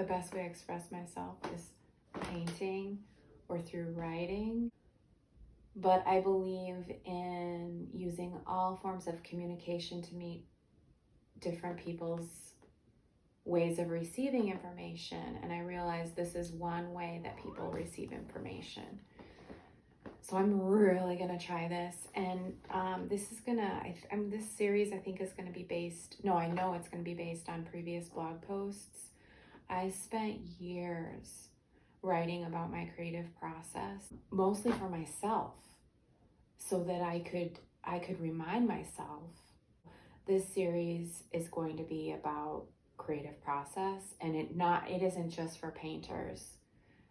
best way to express myself is painting or through writing. But I believe in using all forms of communication to meet different people's ways of receiving information. And I realize this is one way that people receive information. So I'm really going to try this. And this series I think is going to be I know it's going to be based on previous blog posts. I spent years writing about my creative process, mostly for myself, so that I could remind myself. This series is going to be about creative process, and it isn't just for painters,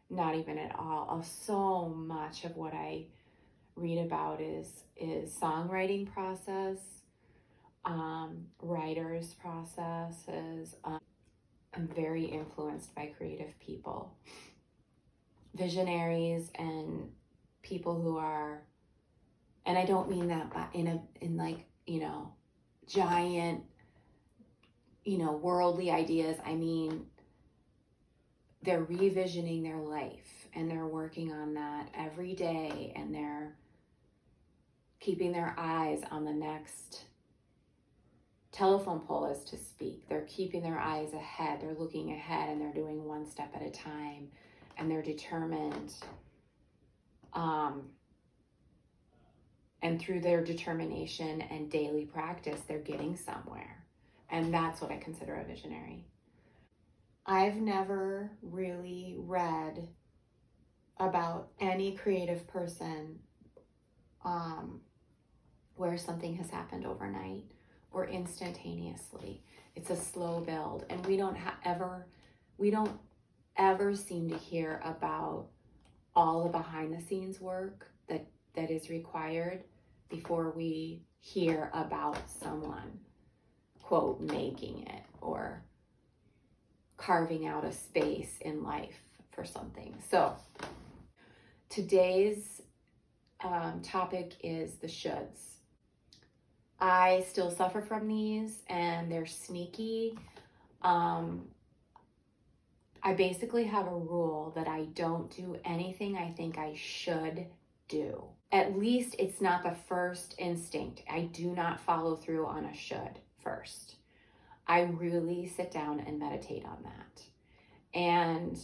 not even at all. So much of what I read about is songwriting process, writers' processes. I'm very influenced by creative people, visionaries, and people who are, and I don't mean that in like, giant, worldly ideas. I mean, they're revisioning their life and they're working on that every day, and they're keeping their eyes on the next telephone pole, as to speak. They're keeping their eyes ahead. They're looking ahead, and they're doing one step at a time, and they're determined. And through their determination and daily practice, they're getting somewhere. And that's what I consider a visionary. I've never really read about any creative person where something has happened overnight or instantaneously. It's a slow build, and we don't ever seem to hear about all the behind the scenes work that is required before we hear about someone, quote, making it or carving out a space in life for something. So today's topic is the shoulds. I still suffer from these, and they're sneaky. I basically have a rule that I don't do anything I think I should do. At least it's not the first instinct. I do not follow through on a should first. I really sit down and meditate on that. And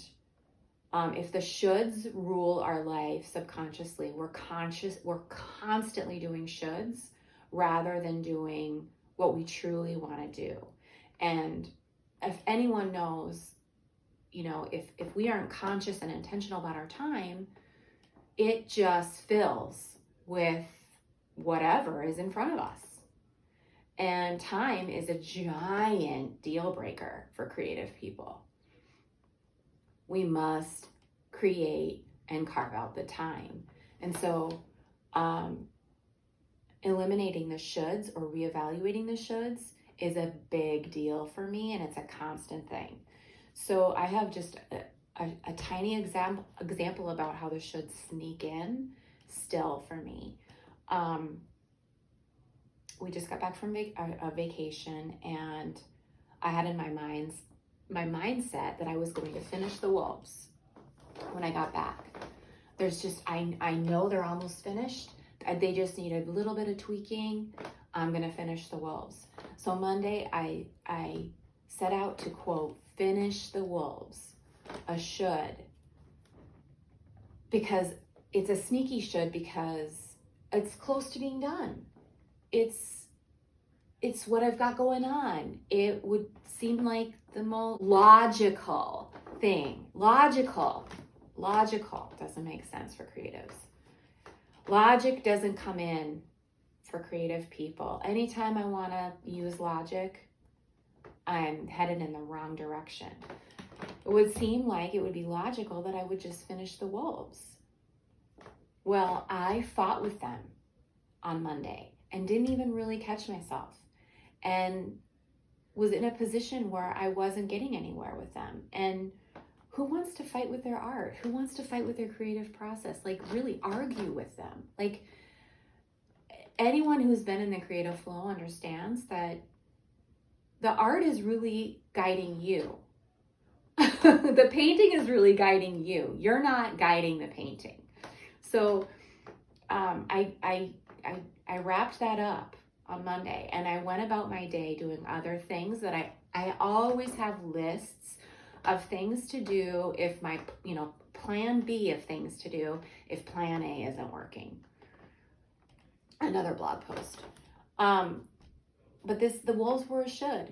if the shoulds rule our life subconsciously, we're constantly doing shoulds rather than doing what we truly want to do. And if anyone knows, if we aren't conscious and intentional about our time, it just fills with whatever is in front of us. And time is a giant deal breaker for creative people. We must create and carve out the time. And so eliminating the shoulds or reevaluating the shoulds is a big deal for me, and it's a constant thing. So I have just a tiny example about how the shoulds sneak in still for me. We just got back from a vacation, and I had in my mindset that I was going to finish the wolves when I got back. I know they're almost finished. They just need a little bit of tweaking. I'm going to finish the wolves. So Monday, I set out to, quote, finish the wolves, a should, because it's a sneaky should, because it's close to being done. It's what I've got going on. It would seem like the most logical thing. Logical doesn't make sense for creatives. Logic doesn't come in for creative people. Anytime I want to use logic, I'm headed in the wrong direction. It would seem like it would be logical that I would just finish the wolves. Well, I fought with them on Monday and didn't even really catch myself, and was in a position where I wasn't getting anywhere with them. And who wants to fight with their art? Who wants to fight with their creative process? Like, really argue with them. Like, anyone who's been in the creative flow understands that the art is really guiding you. The painting is really guiding you. You're not guiding the painting. So I wrapped that up on Monday, and I went about my day doing other things that I always have lists of things to do if my, plan B of things to do if plan A isn't working. Another blog post. But the wolves were a should.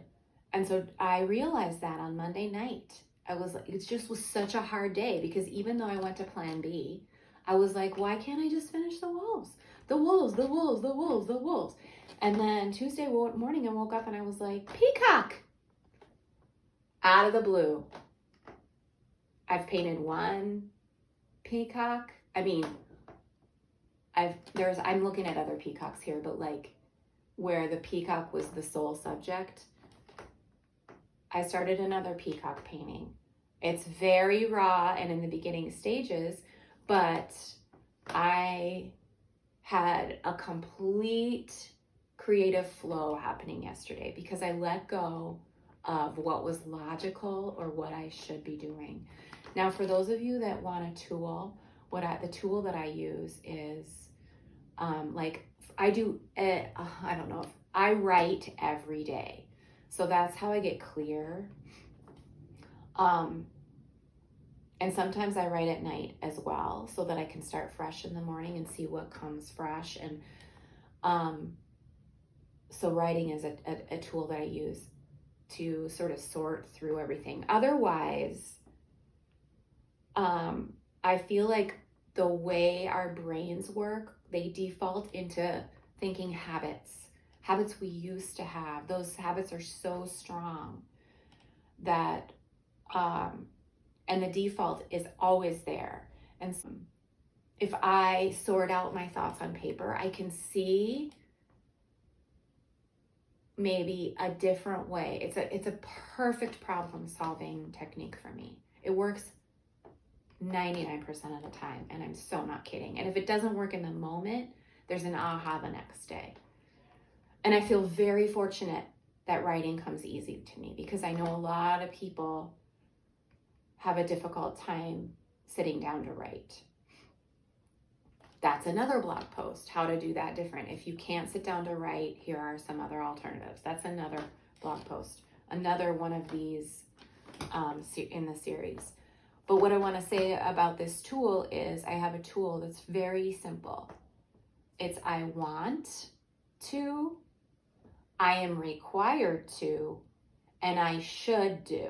And so I realized that on Monday night. I was like, it just was such a hard day, because even though I went to plan B, I was like, why can't I just finish the wolves? The wolves, the wolves, the wolves, the wolves. And then Tuesday morning, I woke up and I was like, peacock. Out of the blue. I've painted one peacock. I mean, I'm looking at other peacocks here, but like where the peacock was the sole subject, I started another peacock painting. It's very raw and in the beginning stages, but I had a complete creative flow happening yesterday because I let go of what was logical or what I should be doing. Now, for those of you that want a tool, the tool that I use is I write every day. So that's how I get clear. And sometimes I write at night as well, so that I can start fresh in the morning and see what comes fresh. And so writing is a tool that I use to sort of sort through everything. Otherwise, I feel like the way our brains work, they default into thinking habits we used to have. Those habits are so strong that, and the default is always there. And so if I sort out my thoughts on paper, I can see maybe a different way. It's a perfect problem solving technique for me. It works 99% of the time, and I'm so not kidding. And if it doesn't work in the moment, there's an aha the next day. And I feel very fortunate that writing comes easy to me, because I know a lot of people have a difficult time sitting down to write. That's another blog post, how to do that different. If you can't sit down to write, here are some other alternatives. That's another blog post, another one of these in the series. But what I want to say about this tool is I have a tool that's very simple. It's I want to, I am required to, and I should do.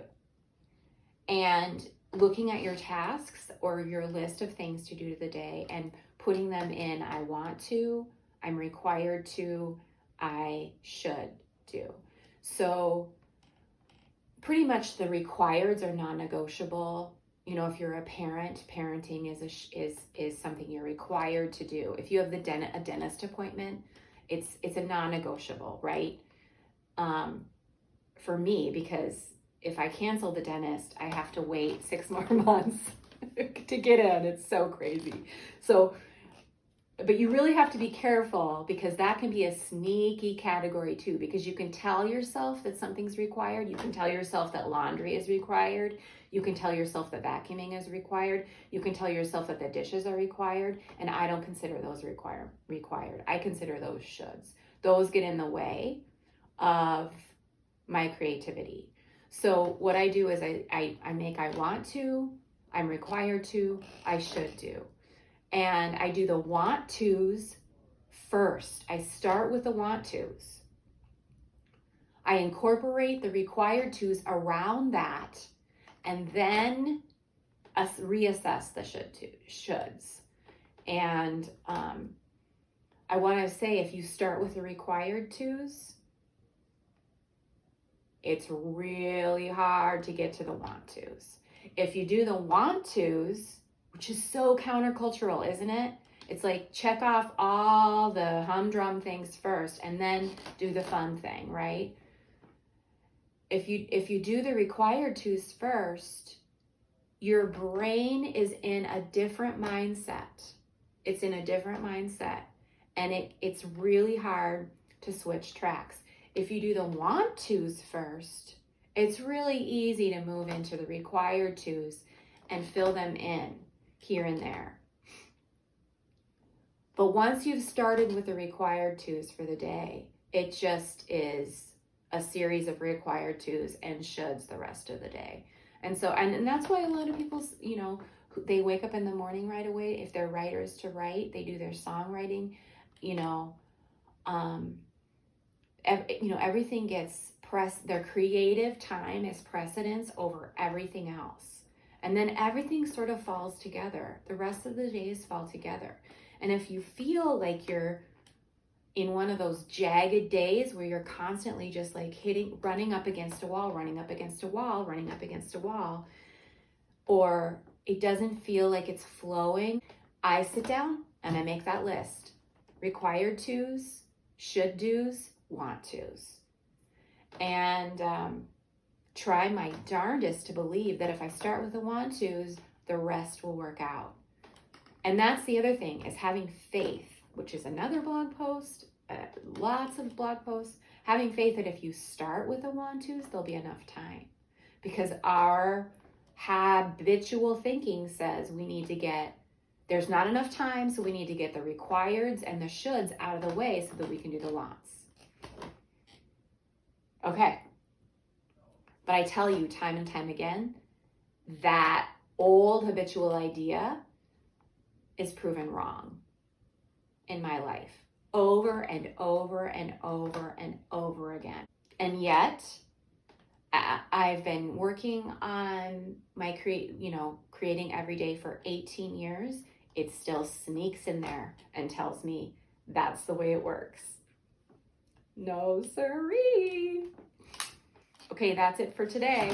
And looking at your tasks or your list of things to do to the day and putting them in I want to, I'm required to, I should do. So pretty much the requireds are non-negotiable. You know, if you're a parent, parenting is something you're required to do. If you have a dentist appointment, it's a non-negotiable, right? For me, because if I cancel the dentist, I have to wait 6 more months to get in. It's so crazy. So, but you really have to be careful, because that can be a sneaky category too, because you can tell yourself that something's required. You can tell yourself that laundry is required. You can tell yourself that vacuuming is required. You can tell yourself that the dishes are required. And I don't consider those required. I consider those shoulds. Those get in the way of my creativity. So what I do is I make I want to, I'm required to, I should do. And I do the want tos first. I start with the want tos. I incorporate the required tos around that, and then reassess the shoulds. And I want to say, if you start with the required tos, it's really hard to get to the want tos. If you do the want tos, which is so countercultural, isn't it? It's like check off all the humdrum things first and then do the fun thing, right? If you do the required tos first, your brain is in a different mindset. It's in a different mindset, and it's really hard to switch tracks. If you do the want tos first, It's really easy to move into the required twos and fill them in here and there. But once you've started with the required twos for the day, it just is a series of required twos and shoulds the rest of the day. And so, and that's why a lot of people, you know, they wake up in the morning right away. If they're writers to write, they do their songwriting, you know, everything gets their creative time is precedence over everything else. And then everything sort of falls together. The rest of the days fall together. And if you feel like you're in one of those jagged days where you're constantly just like running up against a wall, running up against a wall, running up against a wall, or it doesn't feel like it's flowing, I sit down and I make that list. Required twos, should do's, want to's. And try my darndest to believe that if I start with the want to's, the rest will work out. And that's the other thing, is having faith, which is another blog post, lots of blog posts, having faith that if you start with the want to's, there'll be enough time. Because our habitual thinking says we need to there's not enough time, so we need to get the requireds and the shoulds out of the way so that we can do the wants. Okay. But I tell you time and time again, that old habitual idea is proven wrong in my life over and over and over and over again. And yet I've been working on my creating every day for 18 years. It still sneaks in there and tells me that's the way it works. No siree. Okay, that's it for today.